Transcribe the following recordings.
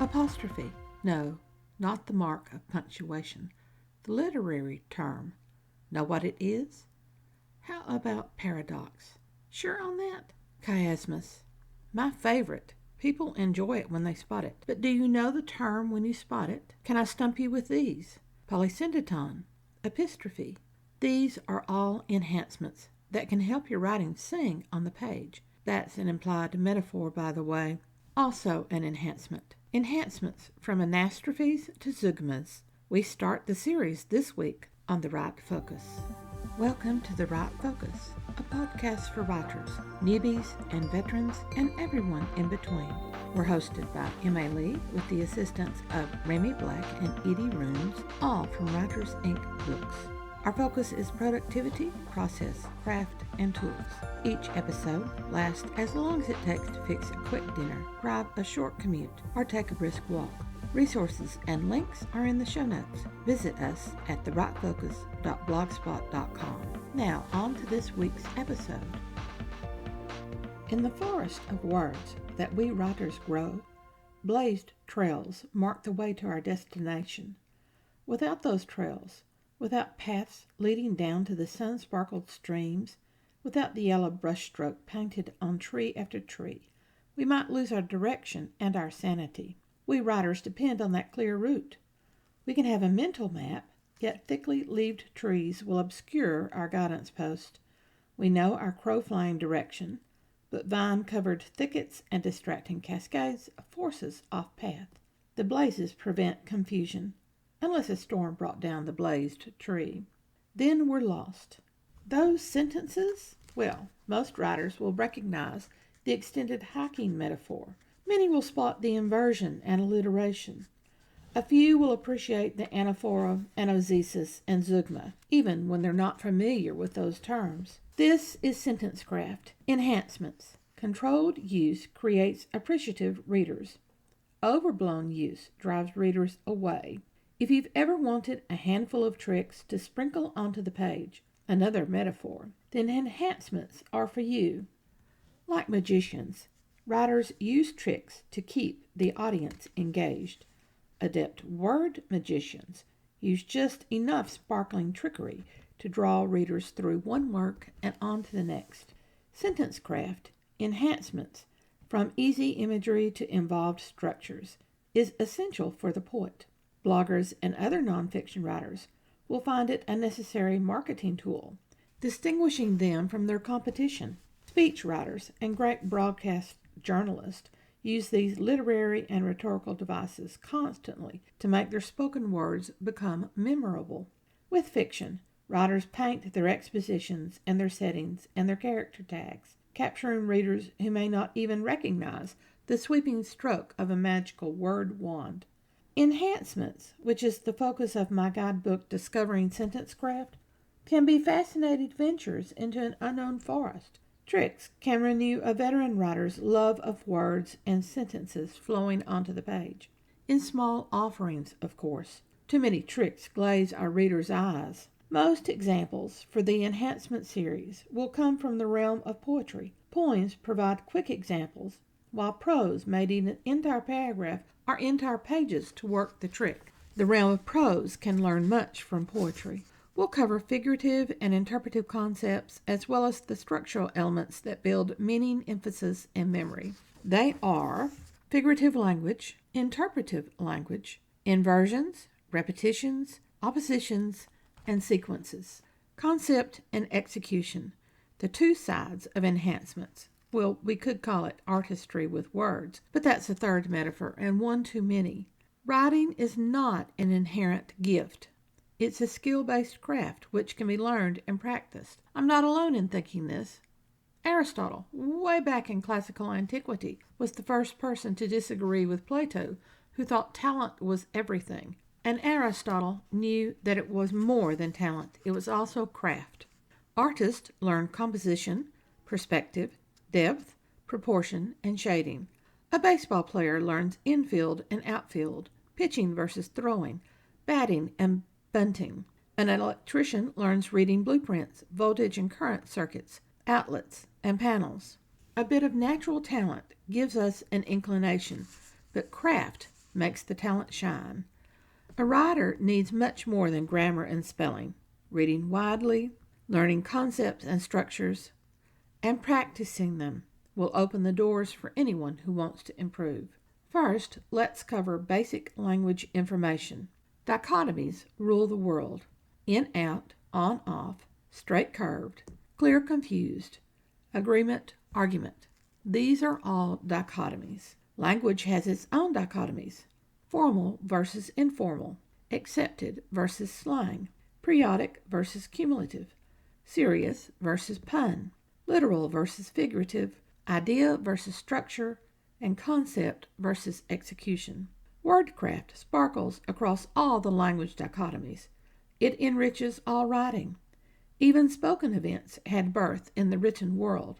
Apostrophe. No, not the mark of punctuation. The literary term. Know what it is? How about paradox? Sure on that? Chiasmus. My favorite. People enjoy it when they spot it. But do you know the term when you spot it? Can I stump you with these? Polysyndeton. Epistrophe. These are all enhancements that can help your writing sing on the page. That's an implied metaphor, by the way. Also an enhancement. Enhancements from anastrophes to zeugmas. We start the series this week on the right focus. Welcome to The Right Focus, a podcast for writers, newbies and veterans, and everyone in between. We're hosted by M.A. Lee with the assistance of Remy Black and Edie Rooms, all from Writers Inc. books. Our focus is productivity, process, craft, and tools. Each episode lasts as long as it takes to fix a quick dinner, drive a short commute, or take a brisk walk. Resources and links are in the show notes. Visit us at therightfocus.blogspot.com. Now, on to this week's episode. In the forest of words that we writers grow, blazed trails mark the way to our destination. Without those trails, without paths leading down to the sun-sparkled streams, without the yellow brushstroke painted on tree after tree, we might lose our direction and our sanity. We writers depend on that clear route. We can have a mental map, yet thickly leaved trees will obscure our guidance post. We know our crow-flying direction, but vine-covered thickets and distracting cascades force us off path. The blazes prevent confusion, unless a storm brought down the blazed tree. Then we're lost. Those sentences? Well, most writers will recognize the extended hiking metaphor. Many will spot the inversion and alliteration. A few will appreciate the anaphora, anozesis, and zeugma, even when they're not familiar with those terms. This is sentence craft. Enhancements. Controlled use creates appreciative readers. Overblown use drives readers away. If you've ever wanted a handful of tricks to sprinkle onto the page, another metaphor, then enhancements are for you. Like magicians, writers use tricks to keep the audience engaged. Adept word magicians use just enough sparkling trickery to draw readers through one work and on to the next. Sentence craft, enhancements, from easy imagery to involved structures, is essential for the poet. Bloggers and other nonfiction writers will find it a necessary marketing tool, distinguishing them from their competition. Speech writers and great broadcast journalists use these literary and rhetorical devices constantly to make their spoken words become memorable. With fiction, writers paint their expositions and their settings and their character tags, capturing readers who may not even recognize the sweeping stroke of a magical word wand. Enhancements, which is the focus of my guidebook Discovering Sentence Craft, can be fascinating ventures into an unknown forest. Tricks can renew a veteran writer's love of words and sentences flowing onto the page. In small offerings, of course. Too many tricks glaze our readers' eyes. Most examples for the enhancement series will come from the realm of poetry. Poems provide quick examples, while prose may need an entire paragraph or entire pages to work the trick. The realm of prose can learn much from poetry. We'll cover figurative and interpretive concepts as well as the structural elements that build meaning, emphasis, and memory. They are figurative language, interpretive language, inversions, repetitions, oppositions, and sequences. Concept and execution, the two sides of enhancements. Well, we could call it artistry with words, but that's a third metaphor and one too many. Writing is not an inherent gift. It's a skill-based craft which can be learned and practiced. I'm not alone in thinking this. Aristotle, way back in classical antiquity, was the first person to disagree with Plato, who thought talent was everything. And Aristotle knew that it was more than talent. It was also craft. Artists learn composition, perspective, depth, proportion, and shading. A baseball player learns infield and outfield, pitching versus throwing, batting and bunting. An electrician learns reading blueprints, voltage and current circuits, outlets, and panels. A bit of natural talent gives us an inclination, but craft makes the talent shine. A writer needs much more than grammar and spelling. Reading widely, learning concepts and structures, and practicing them will open the doors for anyone who wants to improve. First, let's cover basic language information. Dichotomies rule the world. In, out, on, off, straight curved, clear, confused, agreement, argument. These are all dichotomies. Language has its own dichotomies. Formal versus informal, accepted versus slang, periodic versus cumulative, serious versus pun, literal versus figurative, idea versus structure, and concept versus execution. Wordcraft sparkles across all the language dichotomies. It enriches all writing. Even spoken events had birth in the written world.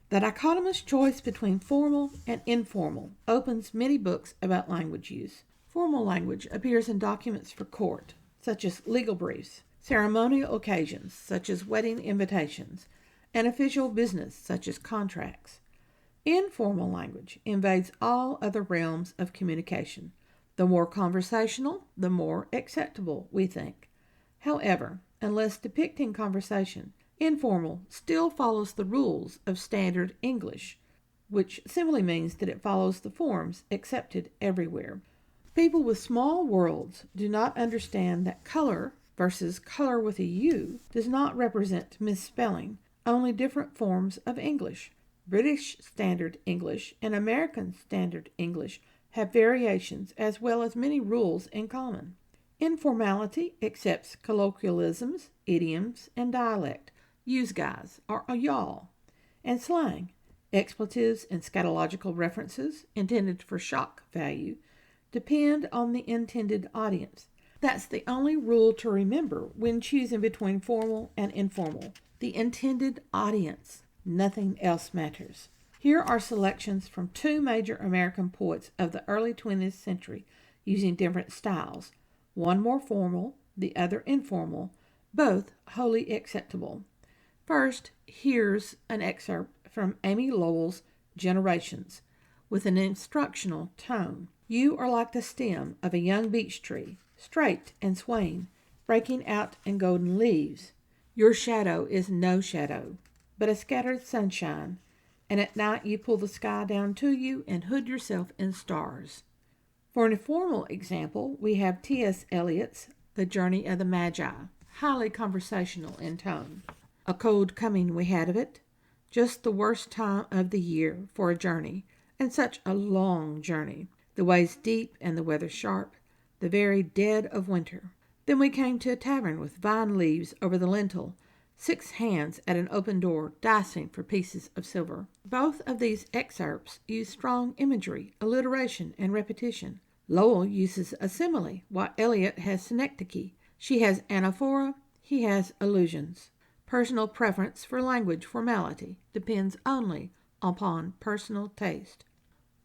The dichotomous choice between formal and informal opens many books about language use. Formal language appears in documents for court, such as legal briefs, ceremonial occasions, such as wedding invitations, and official business, such as contracts. Informal language invades all other realms of communication. The more conversational, the more acceptable, we think. However, unless depicting conversation, informal still follows the rules of standard English, which simply means that it follows the forms accepted everywhere. People with small worlds do not understand that color versus color with a U does not represent misspelling, only different forms of English. British Standard English and American Standard English have variations as well as many rules in common. Informality accepts colloquialisms, idioms, and dialect, use guys or a y'all, and slang, expletives and scatological references intended for shock value, depend on the intended audience. That's the only rule to remember when choosing between formal and informal. The intended audience. Nothing else matters. Here are selections from two major American poets of the early 20th century using different styles, one more formal, the other informal, both wholly acceptable. First, here's an excerpt from Amy Lowell's Generations with an instructional tone. You are like the stem of a young beech tree, straight and swaying, breaking out in golden leaves. Your shadow is no shadow, but a scattered sunshine, and at night you pull the sky down to you and hood yourself in stars. For an informal example, we have T.S. Eliot's The Journey of the Magi, highly conversational in tone. A cold coming we had of it, just the worst time of the year for a journey, and such a long journey. The ways deep and the weather sharp, the very dead of winter. Then we came to a tavern with vine leaves over the lintel, 6 hands at an open door dicing for pieces of silver. Both of these excerpts use strong imagery, alliteration, and repetition. Lowell uses a simile, while Eliot has synecdoche. She has anaphora, he has allusions. Personal preference for language formality depends only upon personal taste.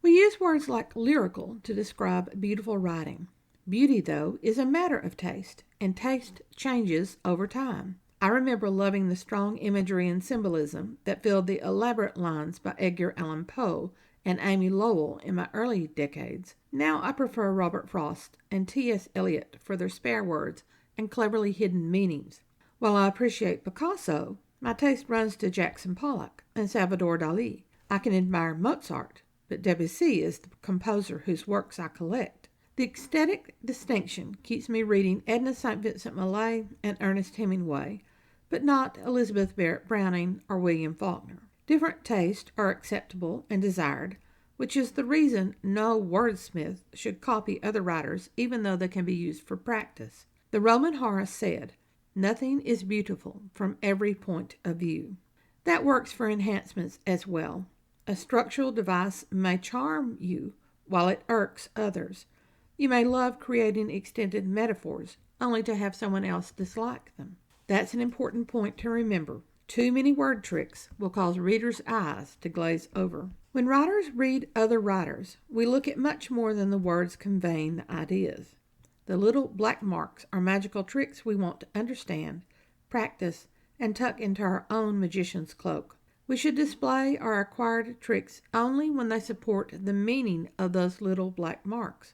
We use words like lyrical to describe beautiful writing. Beauty, though, is a matter of taste, and taste changes over time. I remember loving the strong imagery and symbolism that filled the elaborate lines by Edgar Allan Poe and Amy Lowell in my early decades. Now I prefer Robert Frost and T.S. Eliot for their spare words and cleverly hidden meanings. While I appreciate Picasso, my taste runs to Jackson Pollock and Salvador Dali. I can admire Mozart, but Debussy is the composer whose works I collect. The aesthetic distinction keeps me reading Edna St. Vincent Millay and Ernest Hemingway, but not Elizabeth Barrett Browning or William Faulkner. Different tastes are acceptable and desired, which is the reason no wordsmith should copy other writers even though they can be used for practice. The Roman Horace said, "Nothing is beautiful from every point of view." That works for enhancements as well. A structural device may charm you while it irks others. You may love creating extended metaphors, only to have someone else dislike them. That's an important point to remember. Too many word tricks will cause readers' eyes to glaze over. When writers read other writers, we look at much more than the words conveying the ideas. The little black marks are magical tricks we want to understand, practice, and tuck into our own magician's cloak. We should display our acquired tricks only when they support the meaning of those little black marks.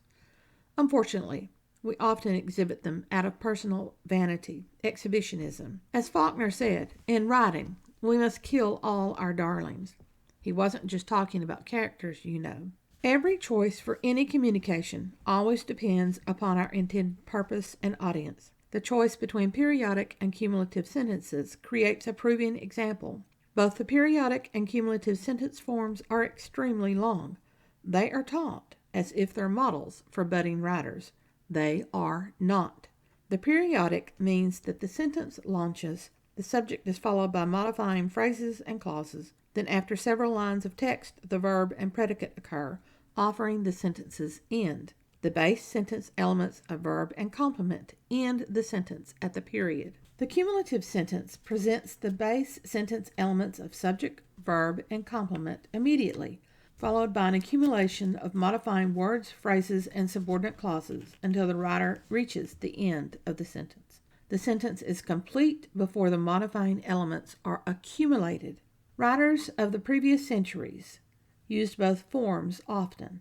Unfortunately, we often exhibit them out of personal vanity, exhibitionism. As Faulkner said, in writing, we must kill all our darlings. He wasn't just talking about characters, you know. Every choice for any communication always depends upon our intended purpose and audience. The choice between periodic and cumulative sentences creates a proving example. Both the periodic and cumulative sentence forms are extremely long. They are taught as if they're models for budding writers. They are not. The periodic means that the sentence launches, the subject is followed by modifying phrases and clauses, then after several lines of text, the verb and predicate occur, offering the sentence's end. The base sentence elements of verb and complement end the sentence at the period. The cumulative sentence presents the base sentence elements of subject, verb, and complement immediately, followed by an accumulation of modifying words, phrases, and subordinate clauses until the writer reaches the end of the sentence. The sentence is complete before the modifying elements are accumulated. Writers of the previous centuries used both forms often.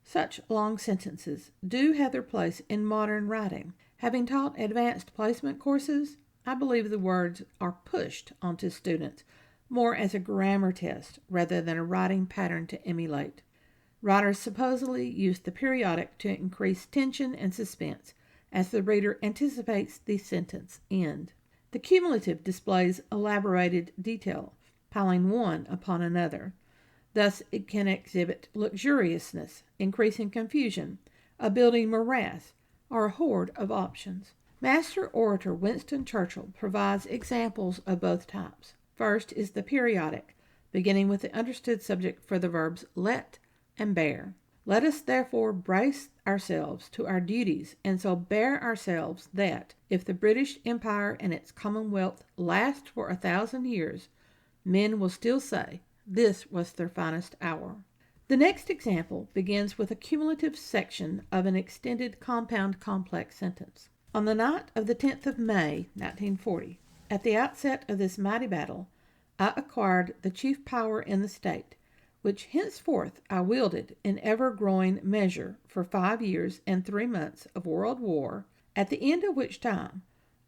Such long sentences do have their place in modern writing. Having taught advanced placement courses, I believe the words are pushed onto students more as a grammar test rather than a writing pattern to emulate. Writers supposedly use the periodic to increase tension and suspense as the reader anticipates the sentence end. The cumulative displays elaborated detail, piling one upon another. Thus, it can exhibit luxuriousness, increasing confusion, a building morass, or a horde of options. Master orator Winston Churchill provides examples of both types. First is the periodic, beginning with the understood subject for the verbs let and bear. Let us therefore brace ourselves to our duties, and so bear ourselves that, if the British Empire and its Commonwealth last for 1,000 years, men will still say, this was their finest hour. The next example begins with a cumulative section of an extended compound complex sentence. On the night of the 10th of May, 1940, at the outset of this mighty battle, I acquired the chief power in the state, which henceforth I wielded in ever-growing measure for 5 years and 3 months of world war, at the end of which time,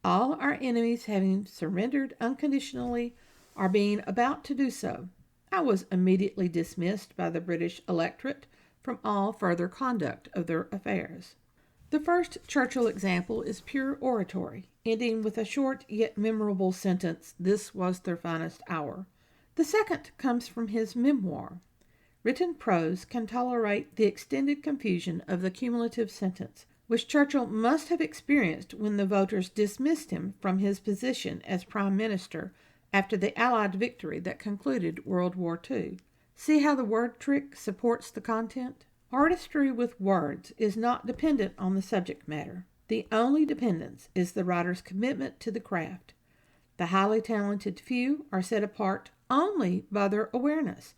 all our enemies having surrendered unconditionally or being about to do so, I was immediately dismissed by the British electorate from all further conduct of their affairs. The first Churchill example is pure oratory, ending with a short yet memorable sentence, this was their finest hour. The second comes from his memoir. Written prose can tolerate the extended confusion of the cumulative sentence, which Churchill must have experienced when the voters dismissed him from his position as Prime Minister after the Allied victory that concluded World War II. See how the word trick supports the content? Artistry with words is not dependent on the subject matter. The only dependence is the writer's commitment to the craft. The highly talented few are set apart only by their awareness,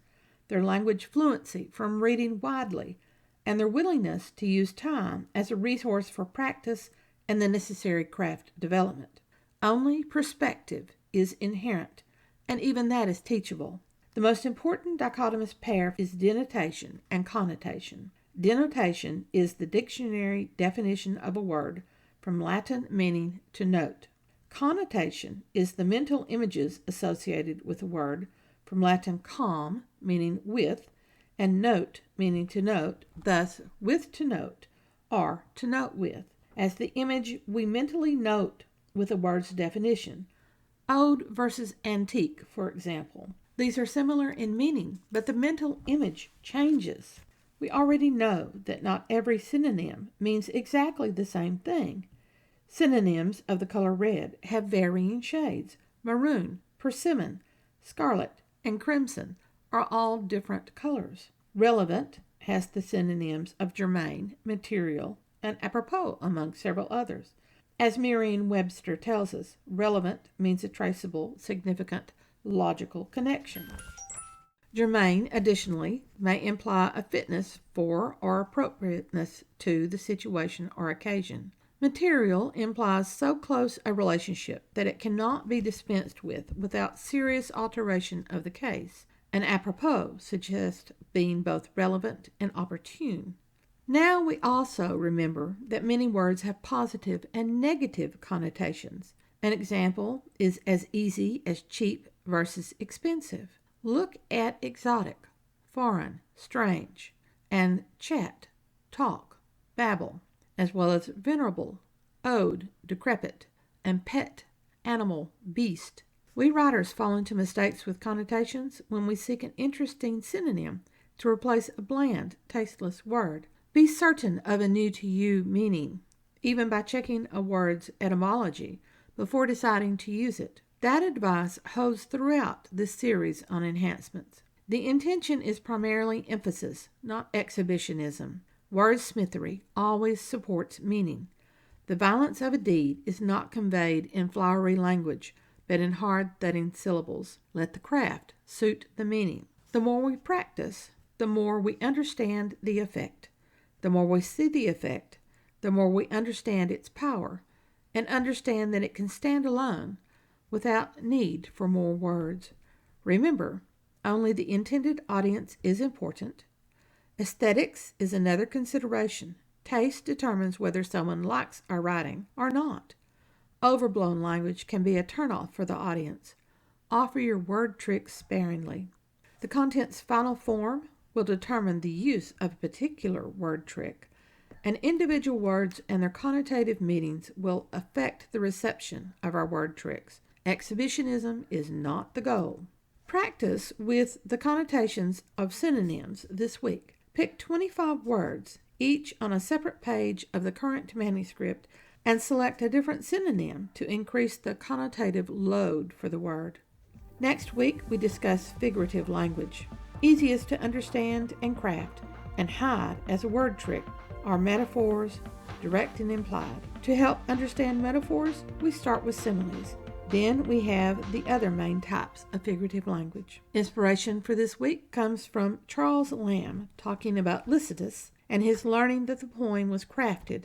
their language fluency from reading widely, and their willingness to use time as a resource for practice and the necessary craft development. Only perspective is inherent, and even that is teachable. The most important dichotomous pair is denotation and connotation. Denotation is the dictionary definition of a word, from Latin meaning to note. Connotation is the mental images associated with a word, from Latin com, meaning with, and note, meaning to note, thus with to note, or to note with, as the image we mentally note with a word's definition. Old versus antique, for example. These are similar in meaning, but the mental image changes. We already know that not every synonym means exactly the same thing. Synonyms of the color red have varying shades. Maroon, persimmon, scarlet, and crimson are all different colors. Relevant has the synonyms of germane, material, and apropos, among several others. As Merriam-Webster tells us, relevant means a traceable, significant, logical connection. Germane, additionally, may imply a fitness for or appropriateness to the situation or occasion. Material implies so close a relationship that it cannot be dispensed with without serious alteration of the case. An apropos suggests being both relevant and opportune. Now we also remember that many words have positive and negative connotations. An example is as easy as cheap versus expensive. Look at exotic, foreign, strange, and chat, talk, babble, as well as venerable, old, decrepit, and pet, animal, beast. We writers fall into mistakes with connotations when we seek an interesting synonym to replace a bland, tasteless word. Be certain of a new to you meaning, even by checking a word's etymology before deciding to use it. That advice holds throughout this series on enhancements. The intention is primarily emphasis, not exhibitionism. Wordsmithery always supports meaning. The violence of a deed is not conveyed in flowery language, but in hard-thudding syllables. Let the craft suit the meaning. The more we practice, the more we understand the effect. The more we see the effect, the more we understand its power, and understand that it can stand alone without need for more words. Remember, only the intended audience is important. Aesthetics is another consideration. Taste determines whether someone likes our writing or not. Overblown language can be a turnoff for the audience. Offer your word tricks sparingly. The content's final form will determine the use of a particular word trick, and individual words and their connotative meanings will affect the reception of our word tricks. Exhibitionism is not the goal. Practice with the connotations of synonyms this week. Pick 25 words, each on a separate page of the current manuscript, and select a different synonym to increase the connotative load for the word. Next week, we discuss figurative language. Easiest to understand and craft, and hide as a word trick, are metaphors, direct and implied. To help understand metaphors, we start with similes. Then we have the other main types of figurative language. Inspiration for this week comes from Charles Lamb talking about Lycidas and his learning that the poem was crafted,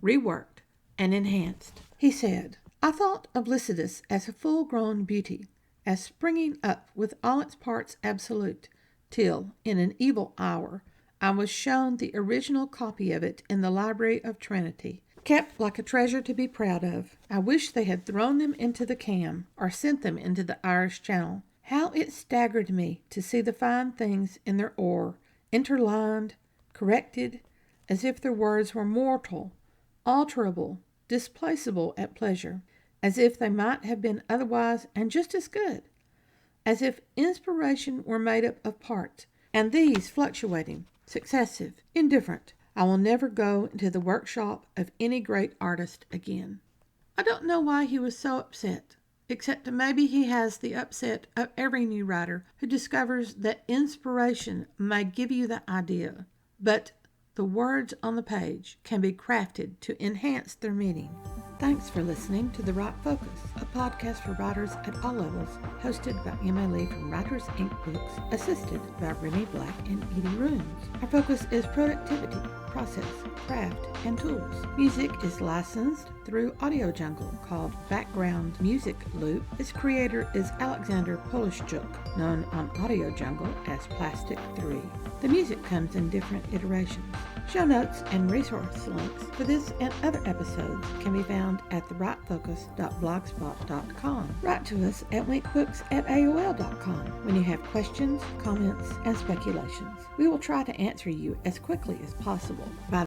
reworked, and enhanced. He said, "I thought of Lycidas as a full-grown beauty, as springing up with all its parts absolute, till, in an evil hour, I was shown the original copy of it in the library of Trinity, kept like a treasure to be proud of. I wish they had thrown them into the Cam, or sent them into the Irish Channel. How it staggered me to see the fine things in their ore, interlined, corrected, as if their words were mortal, alterable, displaceable at pleasure, as if they might have been otherwise and just as good, as if inspiration were made up of parts, and these fluctuating, successive, indifferent. I will never go into the workshop of any great artist again." I don't know why he was so upset, except that maybe he has the upset of every new writer who discovers that inspiration may give you the idea, but the words on the page can be crafted to enhance their meaning. Thanks for listening to The Right Focus, a podcast for writers at all levels, hosted by Emma Lee from Writers Inc. Books, assisted by Remy Black and Edie Runes. Our focus is productivity, process, craft, and tools. Music is licensed through Audio Jungle, called Background Music Loop. Its creator is Alexander Polysyndeton, known on Audio Jungle as Plastic 3. The music comes in different iterations. Show notes and resource links for this and other episodes can be found at therightfocus.blogspot.com. Write to us at winkbooks@aol.com when you have questions, comments, and speculations. We will try to answer you as quickly as possible. By